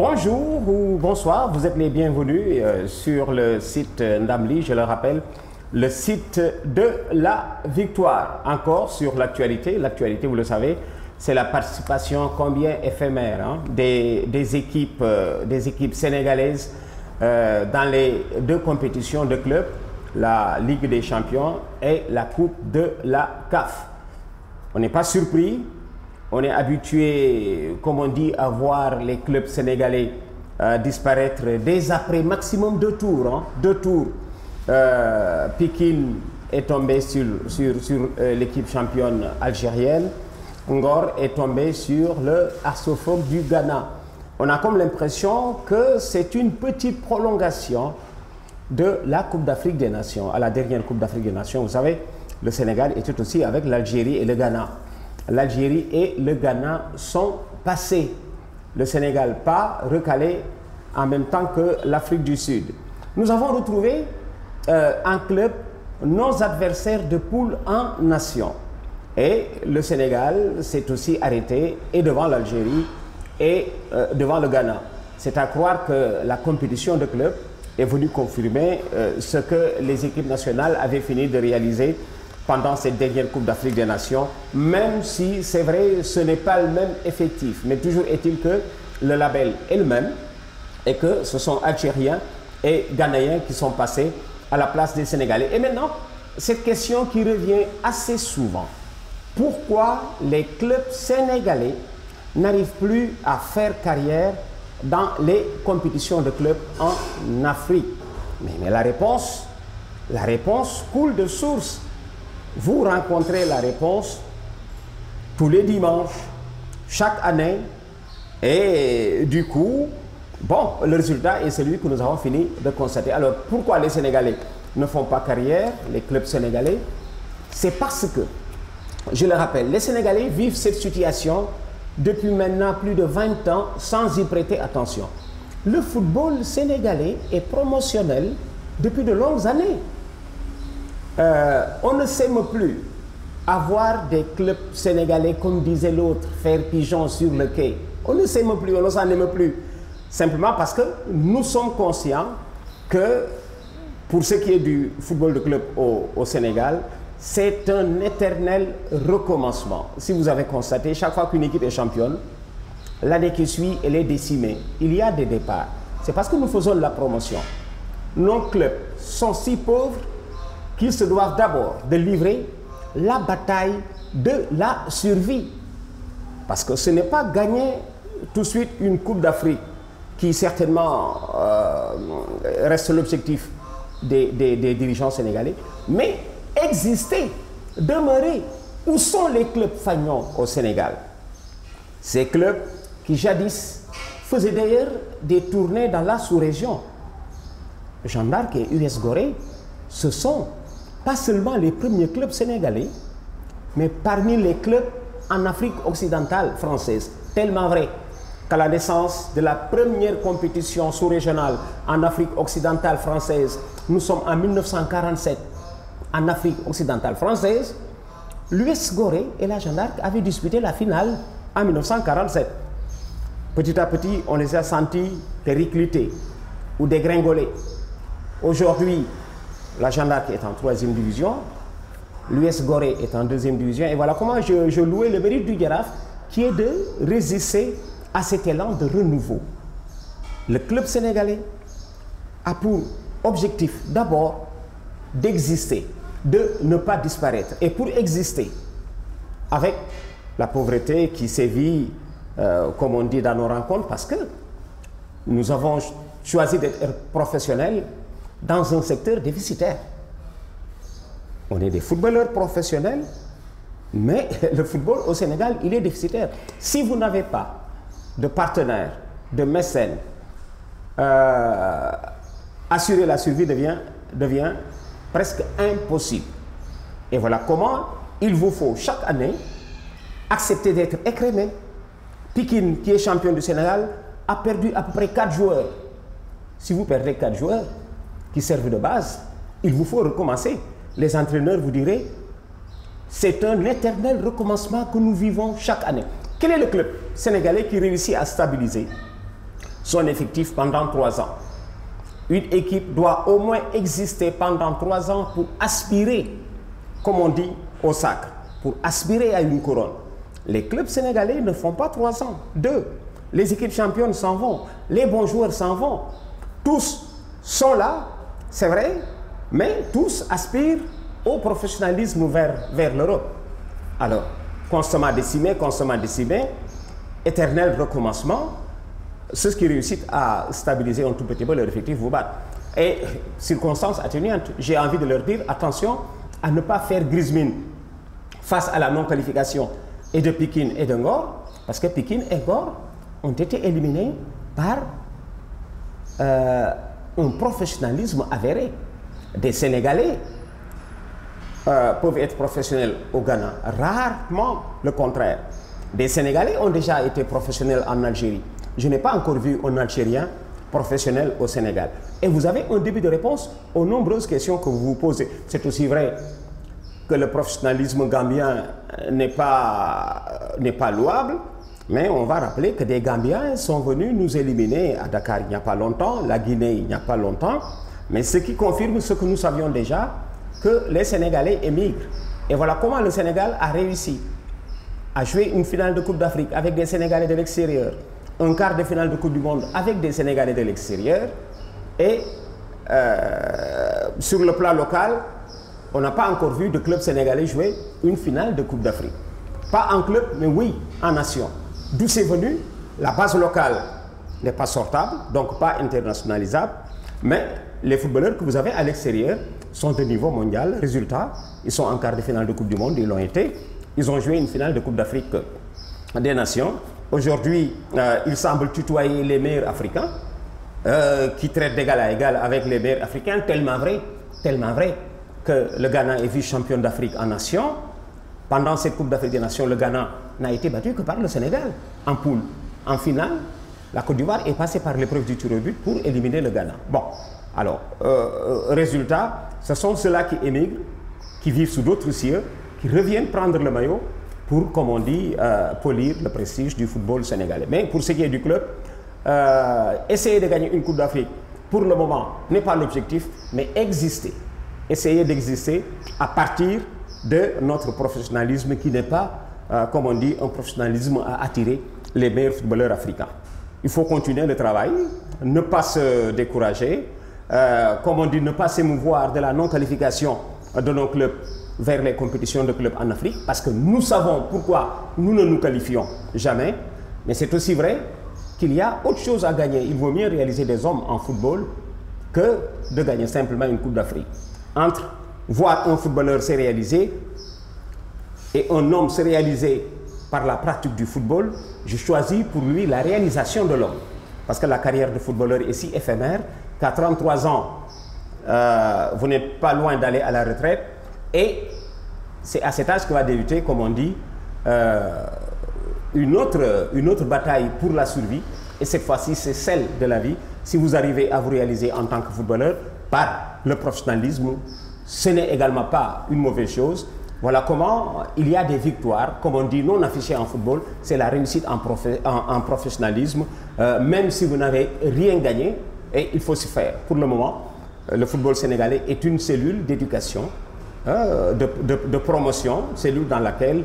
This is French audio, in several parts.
Bonjour ou bonsoir, vous êtes les bienvenus sur le site Ndamli, je le rappelle, le site de la victoire. Encore sur l'actualité, vous le savez, c'est la participation combien éphémère des équipes sénégalaises dans les deux compétitions de clubs, la Ligue des Champions et la Coupe de la CAF. On n'est pas surpris. On est habitué, comme on dit, à voir les clubs sénégalais disparaître dès après maximum 2 tours. Pikine est tombé sur l'équipe championne algérienne. Ngor est tombé sur le Asofog du Ghana. On a comme l'impression que c'est une petite prolongation de la Coupe d'Afrique des Nations. À la dernière Coupe d'Afrique des Nations, vous savez, le Sénégal était aussi avec l'Algérie et le Ghana. L'Algérie et le Ghana sont passés. Le Sénégal pas recalé en même temps que l'Afrique du Sud. Nous avons retrouvé un club, nos adversaires de poule en nation. Et le Sénégal s'est aussi arrêté et devant l'Algérie et devant le Ghana. C'est à croire que la compétition de clubs est venue confirmer ce que les équipes nationales avaient fini de réaliser pendant cette dernière Coupe d'Afrique des Nations, même si c'est vrai, ce n'est pas le même effectif. Mais toujours est-il que le label est le même et que ce sont Algériens et Ghanéens qui sont passés à la place des Sénégalais. Et maintenant, cette question qui revient assez souvent. Pourquoi les clubs sénégalais n'arrivent plus à faire carrière dans les compétitions de clubs en Afrique? Mais la réponse coule de source. Vous rencontrez la réponse tous les dimanches, chaque année, et du coup, bon, le résultat est celui que nous avons fini de constater. Alors, pourquoi les Sénégalais ne font pas carrière, les clubs sénégalais? C'est parce que, je le rappelle, les Sénégalais vivent cette situation depuis maintenant plus de 20 ans sans y prêter attention. Le football sénégalais est promotionnel depuis de longues années. On ne s'aime plus avoir des clubs sénégalais, comme disait l'autre, faire pigeon sur le quai. On ne s'aime plus, on ne s'en aime plus. Simplement parce que nous sommes conscients que, pour ce qui est du football de club au Sénégal, c'est un éternel recommencement. Si vous avez constaté, chaque fois qu'une équipe est championne, l'année qui suit, elle est décimée. Il y a des départs. C'est parce que nous faisons la promotion. Nos clubs sont si pauvres qu'ils se doivent d'abord de livrer la bataille de la survie. Parce que ce n'est pas gagner tout de suite une Coupe d'Afrique qui certainement reste l'objectif des dirigeants sénégalais, mais exister, demeurer. Où sont les clubs fagnons au Sénégal? Ces clubs qui jadis faisaient d'ailleurs des tournées dans la sous-région. Jeanne d'Arc et US Gorée, ce sont pas seulement les premiers clubs sénégalais, mais parmi les clubs en Afrique occidentale française. Tellement vrai qu'à la naissance de la première compétition sous-régionale en Afrique occidentale française, nous sommes en 1947, en Afrique occidentale française, l'US Gorée et la Jeanne d'Arc avaient disputé la finale en 1947. Petit à petit, on les a sentis péricliter ou dégringoler. Aujourd'hui, la Jeanne d'Arc est en 3e division, l'US Gorée est en 2e division. Et voilà comment je louais le mérite du Jaraaf, qui est de résister à cet élan de renouveau. Le club sénégalais a pour objectif d'abord d'exister, de ne pas disparaître. Et pour exister, avec la pauvreté qui sévit, comme on dit dans nos rencontres, parce que nous avons choisi d'être professionnels dans un secteur déficitaire. On est des footballeurs professionnels, mais le football au Sénégal, il est déficitaire. Si vous n'avez pas de partenaires, de mécènes, assurer la survie devient presque impossible. Et voilà comment il vous faut chaque année accepter d'être écrémé. Pikine, qui est champion du Sénégal, a perdu à peu près 4 joueurs. Si vous perdez 4 joueurs qui servent de base, il vous faut recommencer. Les entraîneurs vous diraient, c'est un éternel recommencement que nous vivons chaque année. Quel est le club sénégalais qui réussit à stabiliser son effectif pendant 3 ans. Une équipe doit au moins exister pendant 3 ans pour aspirer, comme on dit, au sacre, pour aspirer à une couronne. Les clubs sénégalais ne font pas 3 ans, 2. Les équipes championnes s'en vont, les bons joueurs s'en vont. Tous sont là, c'est vrai, mais tous aspirent au professionnalisme vers l'Europe. Alors, constamment décimé, éternel recommencement, ceux qui réussissent à stabiliser un tout petit peu leur effectif vous battent. Et circonstances atténuantes, j'ai envie de leur dire, attention à ne pas faire grise mine face à la non-qualification et de Pikine et de Ngor, parce que Pikine et Ngor ont été éliminés par un professionnalisme avéré. Des Sénégalais peuvent être professionnels au Ghana, rarement le contraire. Des Sénégalais ont déjà été professionnels en Algérie. Je n'ai pas encore vu un Algérien professionnel au Sénégal. Et vous avez un début de réponse aux nombreuses questions que vous vous posez. C'est aussi vrai que le professionnalisme gambien n'est pas louable, mais on va rappeler que des Gambiens sont venus nous éliminer à Dakar il n'y a pas longtemps, la Guinée il n'y a pas longtemps, mais ce qui confirme ce que nous savions déjà, que les Sénégalais émigrent. Et voilà comment le Sénégal a réussi à jouer une finale de Coupe d'Afrique avec des Sénégalais de l'extérieur, un quart de finale de Coupe du Monde avec des Sénégalais de l'extérieur, et sur le plan local, on n'a pas encore vu de club sénégalais jouer une finale de Coupe d'Afrique. Pas en club, mais oui, en nation. D'où c'est venu, la base locale n'est pas sortable, donc pas internationalisable, mais les footballeurs que vous avez à l'extérieur sont de niveau mondial. Résultat, ils sont en quart de finale de Coupe du Monde, ils l'ont été. Ils ont joué une finale de Coupe d'Afrique des Nations. Aujourd'hui, ils semblent tutoyer les meilleurs Africains, qui traitent d'égal à égal avec les meilleurs Africains, tellement vrai que le Ghana est vice-champion d'Afrique en Nation. Pendant cette Coupe d'Afrique des Nations, le Ghana n'a été battu que par le Sénégal en poule. En finale, la Côte d'Ivoire est passée par l'épreuve du tir au but pour éliminer le Ghana. Bon, alors, résultat, ce sont ceux-là qui émigrent, qui vivent sous d'autres cieux, qui reviennent prendre le maillot pour, comme on dit, polir le prestige du football sénégalais. Mais pour ce qui est du club, essayer de gagner une Coupe d'Afrique, pour le moment, n'est pas l'objectif, mais exister. Essayer d'exister à partir de notre professionnalisme qui n'est pas, comme on dit, un professionnalisme à attirer les meilleurs footballeurs africains. Il faut continuer le travail, ne pas se décourager, comme on dit, ne pas s'émouvoir de la non-qualification de nos clubs vers les compétitions de clubs en Afrique, parce que nous savons pourquoi nous ne nous qualifions jamais, mais c'est aussi vrai qu'il y a autre chose à gagner. Il vaut mieux réaliser des hommes en football que de gagner simplement une Coupe d'Afrique. Entre voir un footballeur se réaliser et un homme se réaliser par la pratique du football, je choisis pour lui la réalisation de l'homme. Parce que la carrière de footballeur est si éphémère qu'à 33 ans, vous n'êtes pas loin d'aller à la retraite. Et c'est à cet âge que va débuter, comme on dit, une autre bataille pour la survie. Et cette fois-ci, c'est celle de la vie. Si vous arrivez à vous réaliser en tant que footballeur par le professionnalisme, ce n'est également pas une mauvaise chose. Voilà comment il y a des victoires, comme on dit, non affichées en football. C'est la réussite en professionnalisme. Même si vous n'avez rien gagné, et il faut se faire. Pour le moment, le football sénégalais est une cellule d'éducation, de promotion, cellule dans laquelle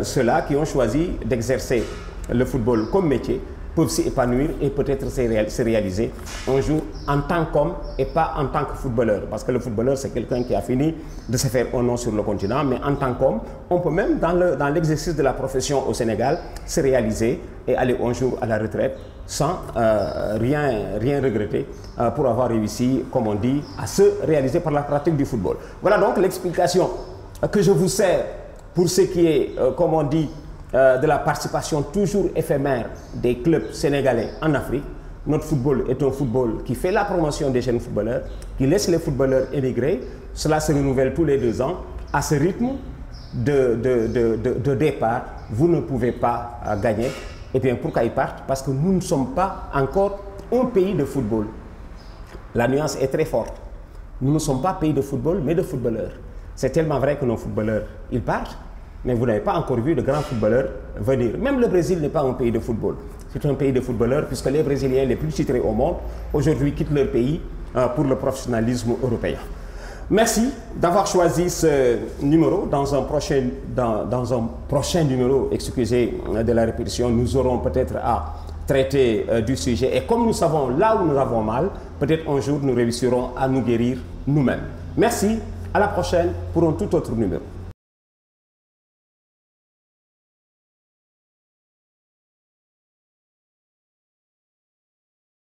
ceux-là qui ont choisi d'exercer le football comme métier peuvent s'y épanouir et peut-être se réaliser un jour en tant qu'homme et pas en tant que footballeur. Parce que le footballeur, c'est quelqu'un qui a fini de se faire un nom sur le continent, mais en tant qu'homme, on peut même, dans l'exercice de la profession au Sénégal, se réaliser et aller un jour à la retraite sans rien regretter pour avoir réussi, comme on dit, à se réaliser par la pratique du football. Voilà donc l'explication que je vous sers pour ce qui est, comme on dit, de la participation toujours éphémère des clubs sénégalais en Afrique. Notre football est un football qui fait la promotion des jeunes footballeurs, qui laisse les footballeurs émigrer. Cela se renouvelle tous les 2 ans. À ce rythme de départ, vous ne pouvez pas gagner. Et bien pourquoi ils partent? Parce que nous ne sommes pas encore un pays de football. La nuance est très forte. Nous ne sommes pas pays de football, mais de footballeurs. C'est tellement vrai que nos footballeurs, ils partent. Mais vous n'avez pas encore vu de grands footballeurs venir. Même le Brésil n'est pas un pays de football. c'est un pays de footballeurs, puisque les Brésiliens les plus titrés au monde, aujourd'hui, quittent leur pays pour le professionnalisme européen. Merci d'avoir choisi ce numéro. Dans un prochain numéro, excusez de la répétition, nous aurons peut-être à traiter du sujet. Et comme nous savons là où nous avons mal, peut-être un jour nous réussirons à nous guérir nous-mêmes. Merci, à la prochaine pour un tout autre numéro.